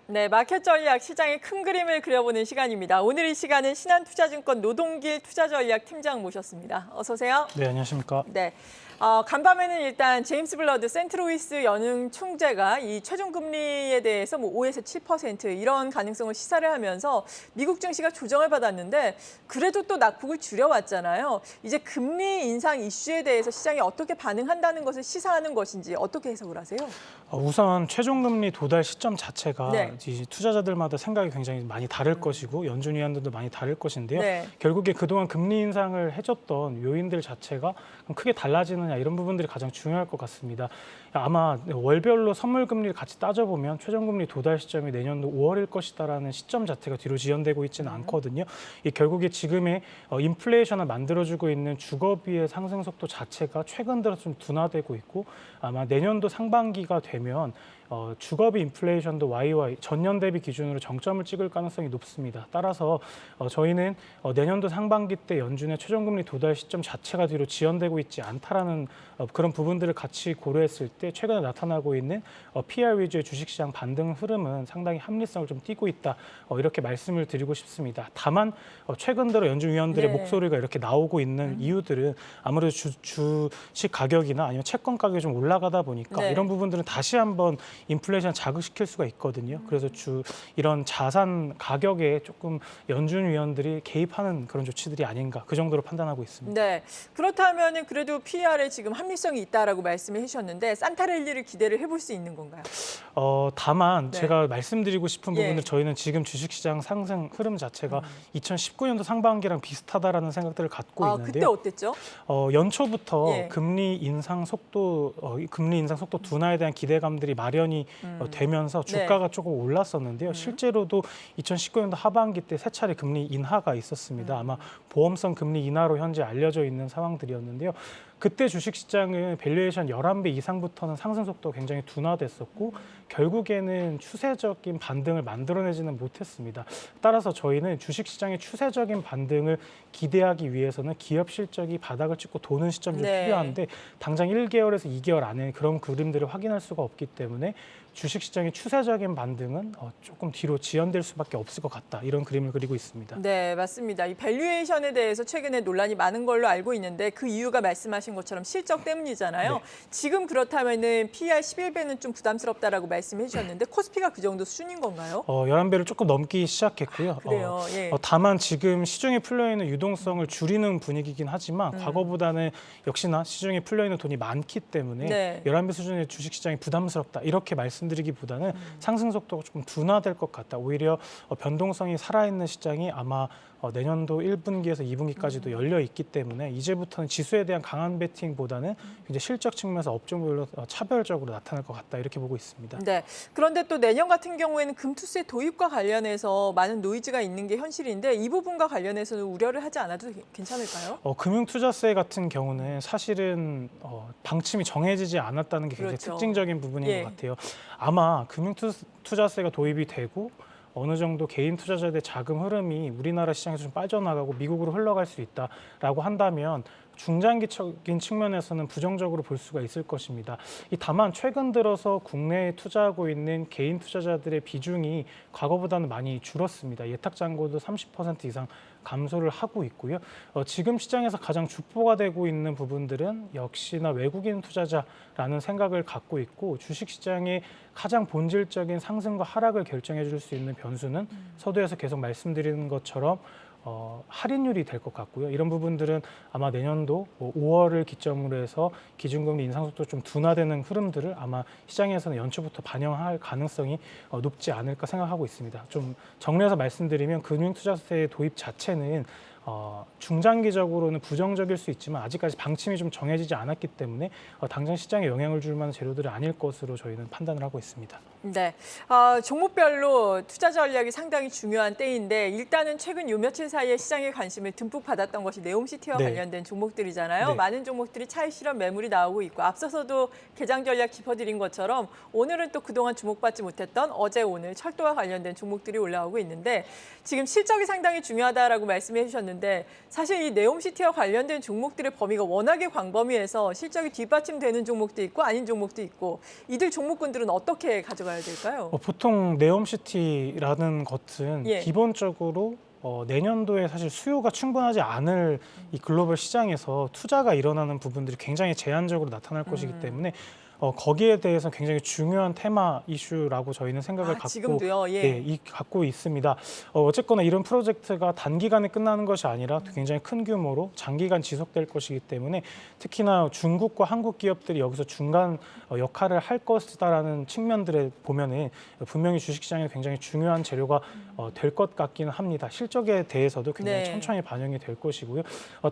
네, 마켓 전략 시장의 큰 그림을 그려보는 시간입니다. 오늘 이 시간은 신한투자증권 노동길 투자전략 팀장 모셨습니다. 어서 오세요. 네, 안녕하십니까. 네. 간밤에는 일단 제임스 블러드 센트루이스 연흥 총재가 이 최종 금리에 대해서 5에서 7% 이런 가능성을 시사를 하면서 미국 증시가 조정을 받았는데 그래도 또 낙폭을 줄여왔잖아요. 이제 금리 인상 이슈에 대해서 시장이 어떻게 반응한다는 것을 시사하는 것인지 어떻게 해석을 하세요? 우선 최종금리 도달 시점 자체가 네. 이제 투자자들마다 생각이 굉장히 많이 다를 것이고 연준위원들도 많이 다를 것인데요. 네. 결국에 그동안 금리 인상을 해줬던 요인들 자체가 크게 달라지느냐 이런 부분들이 가장 중요할 것 같습니다. 아마 월별로 선물 금리를 같이 따져보면 최종금리 도달 시점이 내년도 5월일 것이다라는 시점 자체가 뒤로 지연되고 있지는 않거든요. 이 결국에 지금의 인플레이션을 만들어주고 있는 주거비의 상승 속도 자체가 최근 들어 좀 둔화되고 있고 아마 내년도 상반기가 되면 주거비 인플레이션도 YY 전년 대비 기준으로 정점을 찍을 가능성이 높습니다. 따라서 저희는 내년도 상반기 때 연준의 최종금리 도달 시점 자체가 뒤로 지연되고 있지 않다라는 그런 부분들을 같이 고려했을 때 최근에 나타나고 있는 PR 위주의 주식시장 반등 흐름은 상당히 합리성을 좀 띠고 있다. 이렇게 말씀을 드리고 싶습니다. 다만 최근 들어 연준 위원들의 네. 목소리가 이렇게 나오고 있는 이유들은 아무래도 주식 가격이나 아니면 채권 가격이 좀 올라가다 보니까 네. 이런 부분들은 다시 한번 인플레이션 자극시킬 수가 있거든요. 그래서 이런 자산 가격에 조금 연준 위원들이 개입하는 그런 조치들이 아닌가 그 정도로 판단하고 있습니다. 네, 그렇다면 그래도 PR에 지금 합리성이 있다라고 말씀을 해주셨는데 산타랠리를 기대를 해볼 수 있는 건가요? 다만 네. 제가 말씀드리고 싶은 예. 부분들 저희는 지금 주식시장 상승 흐름 자체가 2019년도 상반기랑 비슷하다라는 생각들을 갖고 그때 있는데요. 어땠죠? 연초부터 예. 금리 인상 속도 둔화에 대한 기대감들이 마련이 되면서 주가가 조금 올랐었는데요. 실제로도 2019년도 하반기 때 세 차례 금리 인하가 있었습니다. 아마 보험성 금리 인하로 현재 알려져 있는 상황들이었는데요. 그때 주식시장은 밸류에이션 11배 이상부터는 상승 속도가 굉장히 둔화됐었고 결국에는 추세적인 반등을 만들어내지는 못했습니다. 따라서 저희는 주식시장의 추세적인 반등을 기대하기 위해서는 기업 실적이 바닥을 찍고 도는 시점이 좀 네. 필요한데 당장 1개월에서 2개월 안에 그런 그림들을 확인할 수가 없기 때문에 주식시장의 추세적인 반등은 조금 뒤로 지연될 수밖에 없을 것 같다. 이런 그림을 그리고 있습니다. 네, 맞습니다. 이 밸류에이션에 대해서 최근에 논란이 많은 걸로 알고 있는데 그 이유가 말씀하신 것처럼 실적 때문이잖아요. 네. 지금 그렇다면은 PER 11배는 좀 부담스럽다라고 말씀해 주셨는데 코스피가 그 정도 수준인 건가요? 11배를 조금 넘기 시작했고요. 그래요. 예. 다만 지금 시중에 풀려있는 유동성을 줄이는 분위기긴 하지만 과거보다는 역시나 시중에 풀려있는 돈이 많기 때문에 네. 11배 수준의 주식시장이 부담스럽다. 이렇게 말씀드리기보다는 상승 속도가 조금 둔화될 것 같다. 오히려 변동성이 살아있는 시장이 아마 내년도 1분기에서 2분기까지도 열려 있기 때문에 이제부터는 지수에 대한 강한 베팅보다는 이제 실적 측면에서 업종별로 차별적으로 나타날 것 같다. 이렇게 보고 있습니다. 네. 그런데 또 내년 같은 경우에는 금투세 도입과 관련해서 많은 노이즈가 있는 게 현실인데 이 부분과 관련해서는 우려를 하지 않아도 괜찮을까요? 금융투자세 같은 경우는 사실은 방침이 정해지지 않았다는 게 굉장히 그렇죠. 특징적인 부분인 예. 것 같아요. 아마 금융투자세가 도입이 되고 어느 정도 개인 투자자들의 자금 흐름이 우리나라 시장에서 좀 빠져나가고 미국으로 흘러갈 수 있다라고 한다면 중장기적인 측면에서는 부정적으로 볼 수가 있을 것입니다. 다만 최근 들어서 국내에 투자하고 있는 개인 투자자들의 비중이 과거보다는 많이 줄었습니다. 예탁 잔고도 30% 이상 감소를 하고 있고요. 지금 시장에서 가장 주포가 되고 있는 부분들은 역시나 외국인 투자자라는 생각을 갖고 있고 주식시장의 가장 본질적인 상승과 하락을 결정해 줄 수 있는 변수는 서두에서 계속 말씀드리는 것처럼 할인율이 될 것 같고요. 이런 부분들은 아마 내년도 5월을 기점으로 해서 기준금리 인상 속도 좀 둔화되는 흐름들을 아마 시장에서는 연초부터 반영할 가능성이 높지 않을까 생각하고 있습니다. 좀 정리해서 말씀드리면 금융투자세 도입 자체는 중장기적으로는 부정적일 수 있지만 아직까지 방침이 좀 정해지지 않았기 때문에 당장 시장에 영향을 줄 만한 재료들은 아닐 것으로 저희는 판단을 하고 있습니다. 네, 종목별로 투자 전략이 상당히 중요한 때인데 일단은 최근 요 며칠 사이에 시장의 관심을 듬뿍 받았던 것이 네옴시티와 네. 관련된 종목들이잖아요. 네. 많은 종목들이 차익 실현 매물이 나오고 있고 앞서서도 개장 전략 짚어드린 것처럼 오늘은 또 그동안 주목받지 못했던 어제 오늘 철도와 관련된 종목들이 올라오고 있는데 지금 실적이 상당히 중요하다라고 말씀해 주셨는데 있는데 사실 이 네옴시티와 관련된 종목들의 범위가 워낙에 광범위해서 실적이 뒷받침되는 종목도 있고 아닌 종목도 있고 이들 종목군들은 어떻게 가져가야 될까요? 보통 네옴시티라는 것은 예. 기본적으로 내년도에 사실 수요가 충분하지 않을 이 글로벌 시장에서 투자가 일어나는 부분들이 굉장히 제한적으로 나타날 것이기 때문에 거기에 대해서 굉장히 중요한 테마 이슈라고 저희는 생각을 갖고 지금도요? 예. 갖고 있습니다. 어쨌거나 이런 프로젝트가 단기간에 끝나는 것이 아니라 굉장히 큰 규모로 장기간 지속될 것이기 때문에 특히나 중국과 한국 기업들이 여기서 중간 역할을 할 것이다라는 측면들에 보면은 분명히 주식시장에 굉장히 중요한 재료가 될 것 같기는 합니다. 실적에 대해서도 굉장히 네. 천천히 반영이 될 것이고요.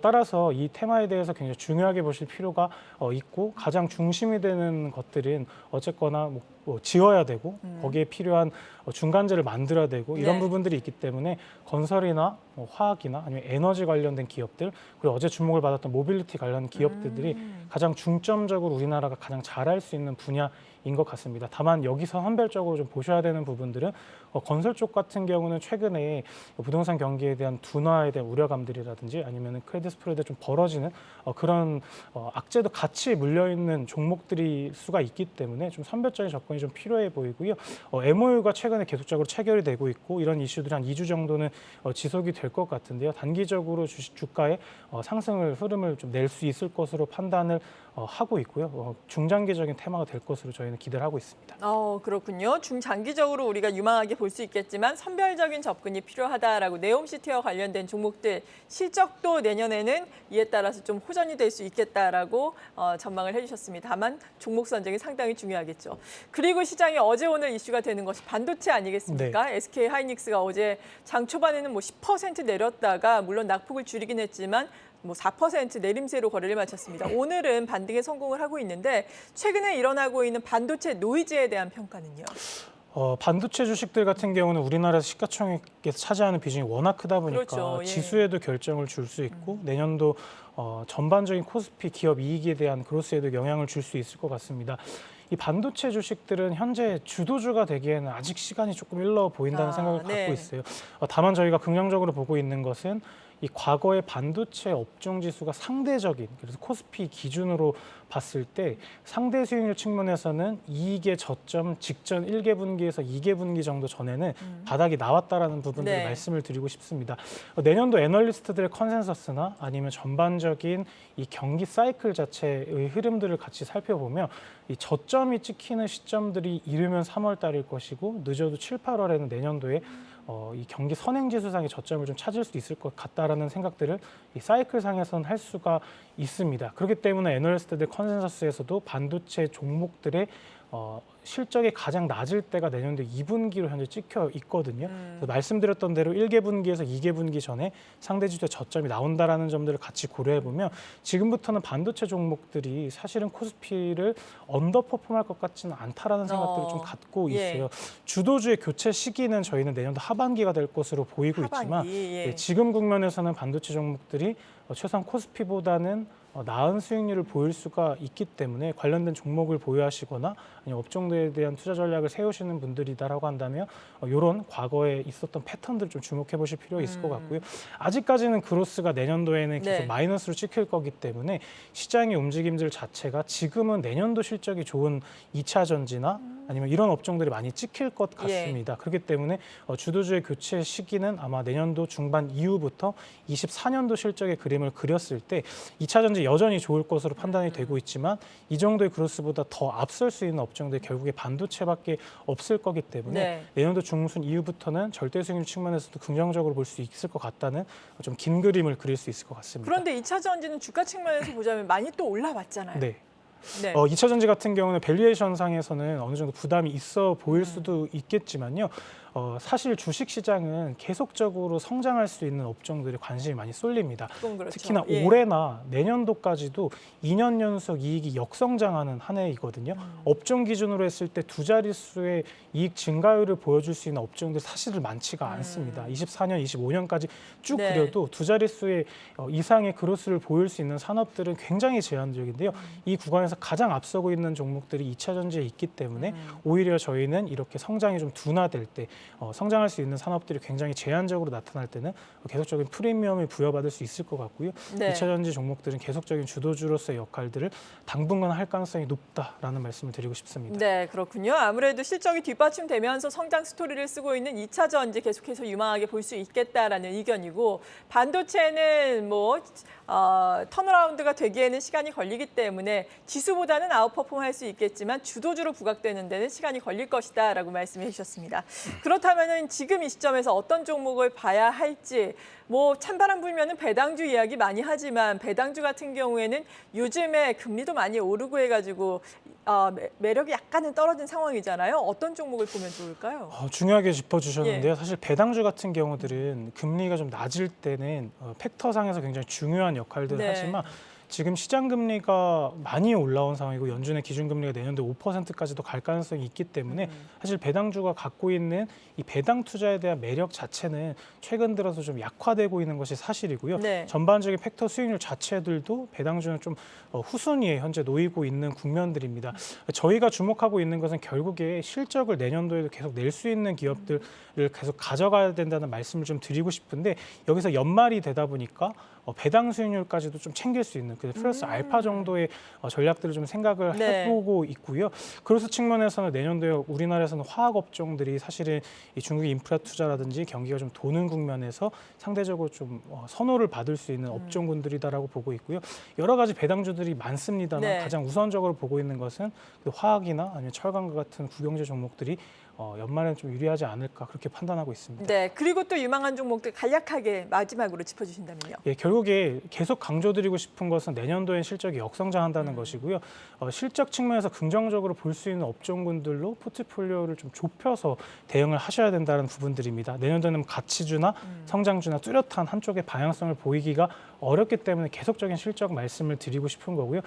따라서 이 테마에 대해서 굉장히 중요하게 보실 필요가 있고 가장 중심이 되는 것들은 어쨌거나 뭐 지어야 되고 거기에 필요한 중간재를 만들어야 되고 이런 네. 부분들이 있기 때문에 건설이나 화학이나 아니면 에너지 관련된 기업들 그리고 어제 주목을 받았던 모빌리티 관련 기업들이 가장 중점적으로 우리나라가 가장 잘할 수 있는 분야인 것 같습니다. 다만 여기서 선별적으로 좀 보셔야 되는 부분들은 건설 쪽 같은 경우는 최근에 부동산 경기에 대한 둔화에 대한 우려감들이라든지 아니면 크레딧 스프레드 좀 벌어지는 그런 악재도 같이 물려 있는 종목들이 수가 있기 때문에 좀 선별적인 접근이 좀 필요해 보이고요. MOU가 최근에 계속적으로 체결이 되고 있고 이런 이슈들이 한 2주 정도는 지속이 될 것 같은데요. 단기적으로 주식 주가의 상승을 흐름을 좀 낼 수 있을 것으로 판단을 하고 있고요. 중장기적인 테마가 될 것으로 저희는 기대를 하고 있습니다. 그렇군요. 중장기적으로 우리가 유망하게 볼 수 있겠지만 선별적인 접근이 필요하다라고 네옴시티와 관련된 종목들 실적도 내년에는 이에 따라서 좀 호전이 될 수 있겠다라고 전망을 해주셨습니다. 다만 종목 선정이 상당히 중요하겠죠. 그리고 시장에 어제 오늘 이슈가 되는 것이 반도체 아니겠습니까? 네. SK 하이닉스가 어제 장 초반에는 뭐 10% 내렸다가 물론 낙폭을 줄이긴 했지만 뭐 4% 내림세로 거래를 마쳤습니다. 오늘은 반등에 성공을 하고 있는데 최근에 일어나고 있는 반도체 노이즈에 대한 평가는요? 반도체 주식들 같은 경우는 우리나라에서 시가총액에서 차지하는 비중이 워낙 크다 보니까 그렇죠. 예. 지수에도 결정을 줄 수 있고 내년도 전반적인 코스피 기업 이익에 대한 그로스에도 영향을 줄 수 있을 것 같습니다. 이 반도체 주식들은 현재 주도주가 되기에는 아직 시간이 조금 일러 보인다는 생각을 네. 갖고 있어요. 다만 저희가 긍정적으로 보고 있는 것은 이 과거의 반도체 업종 지수가 상대적인 그래서 코스피 기준으로 봤을 때 상대 수익률 측면에서는 이익의 저점 직전 1개 분기에서 2개 분기 정도 전에는 바닥이 나왔다라는 부분들을 네. 말씀을 드리고 싶습니다. 내년도 애널리스트들의 컨센서스나 아니면 전반적인 이 경기 사이클 자체의 흐름들을 같이 살펴보면 이 저점이 찍히는 시점들이 이르면 3월 달일 것이고 늦어도 7, 8월에는 내년도에 이 경기 선행지수상의 저점을 좀 찾을 수 있을 것 같다라는 생각들을 이 사이클 상에서는 할 수가 있습니다. 그렇기 때문에 애널리스트들 컨센서스에서도 반도체 종목들의 실적이 가장 낮을 때가 내년도 2분기로 현재 찍혀 있거든요. 그래서 말씀드렸던 대로 1개 분기에서 2개 분기 전에 상대 지수의 저점이 나온다라는 점들을 같이 고려해 보면 지금부터는 반도체 종목들이 사실은 코스피를 언더퍼폼할 것 같지는 않다라는 생각들을 좀 갖고 있어요. 예. 주도주의 교체 시기는 저희는 내년도 하반기가 될 것으로 보이고 있지만 예. 지금 국면에서는 반도체 종목들이 최소한 코스피보다는 나은 수익률을 보일 수가 있기 때문에 관련된 종목을 보유하시거나 아니면 업종들에 대한 투자 전략을 세우시는 분들이다라고 한다면 이런 과거에 있었던 패턴들을 좀 주목해 보실 필요가 있을 것 같고요. 아직까지는 그로스가 내년도에는 계속 네. 마이너스로 찍힐 거기 때문에 시장의 움직임들 자체가 지금은 내년도 실적이 좋은 2차 전지나 아니면 이런 업종들이 많이 찍힐 것 같습니다. 그렇기 때문에 주도주의 교체 시기는 아마 내년도 중반 이후부터 24년도 실적의 그림을 그렸을 때 2차 전지 여전히 좋을 것으로 판단이 되고 있지만 이 정도의 그로스보다 더 앞설 수 있는 업종들이 결국에 반도체밖에 없을 거기 때문에 내년도 중순 이후부터는 절대 수익률 측면에서도 긍정적으로 볼 수 있을 것 같다는 좀 긴 그림을 그릴 수 있을 것 같습니다. 그런데 2차 전지는 주가 측면에서 보자면 많이 또 올라왔잖아요. 네. 네. 2차 전지 같은 경우는 밸류에이션 상에서는 어느 정도 부담이 있어 보일 수도 있겠지만요. 사실 주식 시장은 계속적으로 성장할 수 있는 업종들에 관심이 많이 쏠립니다. 그렇죠. 특히나 올해나 내년도까지도 2년 연속 이익이 역성장하는 한 해이거든요. 업종 기준으로 했을 때 두 자릿수의 이익 증가율을 보여줄 수 있는 업종들 사실 많지가 않습니다. 24년, 25년까지 쭉 그려도 두 자릿수의 이상의 그로스를 보일 수 있는 산업들은 굉장히 제한적인데요. 이 구간에서 가장 앞서고 있는 종목들이 2차 전지에 있기 때문에 오히려 저희는 이렇게 성장이 좀 둔화될 때 성장할 수 있는 산업들이 굉장히 제한적으로 나타날 때는 계속적인 프리미엄을 부여받을 수 있을 것 같고요. 네. 2차 전지 종목들은 계속적인 주도주로서의 역할들을 당분간 할 가능성이 높다라는 말씀을 드리고 싶습니다. 네, 그렇군요. 아무래도 실적이 뒷받침되면서 성장 스토리를 쓰고 있는 2차 전지 계속해서 유망하게 볼 수 있겠다라는 의견이고, 반도체는 뭐 턴어라운드가 되기에는 시간이 걸리기 때문에 지수보다는 아웃퍼폼 할 수 있겠지만 주도주로 부각되는 데는 시간이 걸릴 것이다라고 말씀해 주셨습니다. 그렇다면 지금 이 시점에서 어떤 종목을 봐야 할지, 뭐 찬바람 불면은 배당주 이야기 많이 하지만 배당주 같은 경우에는 요즘에 금리도 많이 오르고 해가지고 매력이 약간은 떨어진 상황이잖아요. 어떤 종목을 보면 좋을까요? 중요하게 짚어주셨는데요. 예. 사실 배당주 같은 경우들은 금리가 좀 낮을 때는 팩터상에서 굉장히 중요한 역할들을 네. 하지만 지금 시장 금리가 많이 올라온 상황이고 연준의 기준금리가 내년도 5%까지도 갈 가능성이 있기 때문에 사실 배당주가 갖고 있는 이 배당 투자에 대한 매력 자체는 최근 들어서 좀 약화되고 있는 것이 사실이고요. 네. 전반적인 팩터 수익률 자체들도 배당주는 좀 후순위에 현재 놓이고 있는 국면들입니다. 저희가 주목하고 있는 것은 결국에 실적을 내년도에도 계속 낼 수 있는 기업들을 계속 가져가야 된다는 말씀을 좀 드리고 싶은데, 여기서 연말이 되다 보니까 배당 수익률까지도 좀 챙길 수 있는 플러스 알파 정도의 전략들을 좀 생각을 네. 해보고 있고요. 그래서 측면에서는 내년도에 우리나라에서는 화학 업종들이 사실은 이 중국 인프라 투자라든지 경기가 좀 도는 국면에서 상대적으로 좀 선호를 받을 수 있는 업종군들이다라고 보고 있고요. 여러 가지 배당주들이 많습니다만 네. 가장 우선적으로 보고 있는 것은 그 화학이나 아니면 철강과 같은 국영재 종목들이 연말에는 좀 유리하지 않을까 그렇게 판단하고 있습니다. 네, 그리고 또 유망한 종목들 간략하게 마지막으로 짚어주신다면요. 예, 결국에 계속 강조드리고 싶은 것은 내년도엔 실적이 역성장한다는 것이고요. 실적 측면에서 긍정적으로 볼 수 있는 업종군들로 포트폴리오를 좀 좁혀서 대응을 하셔야 된다는 부분들입니다. 내년도에는 가치주나 성장주나 뚜렷한 한쪽의 방향성을 보이기가 어렵기 때문에 계속적인 실적 말씀을 드리고 싶은 거고요.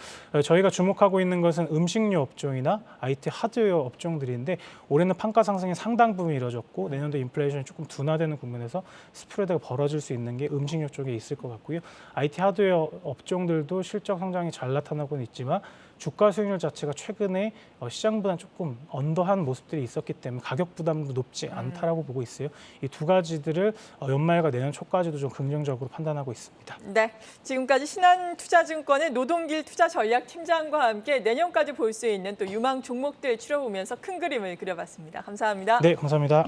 저희가 주목하고 있는 것은 음식료 업종이나 IT 하드웨어 업종들인데 올해는 판가 상승이 상당 부분 이뤄졌고 내년도 인플레이션이 조금 둔화되는 국면에서 스프레드가 벌어질 수 있는 게 음식료 쪽에 있을 것 같고요. IT 하드웨어 업종들도 실적 성장이 잘 나타나고는 있지만 주가 수익률 자체가 최근에 시장보다는 조금 언더한 모습들이 있었기 때문에 가격 부담도 높지 않다라고 보고 있어요. 이 두 가지들을 연말과 내년 초까지도 좀 긍정적으로 판단하고 있습니다. 네, 지금까지 신한투자증권의 노동길 투자전략팀장과 함께 내년까지 볼 수 있는 또 유망 종목들 추려보면서 큰 그림을 그려봤습니다. 감사합니다. 네, 감사합니다.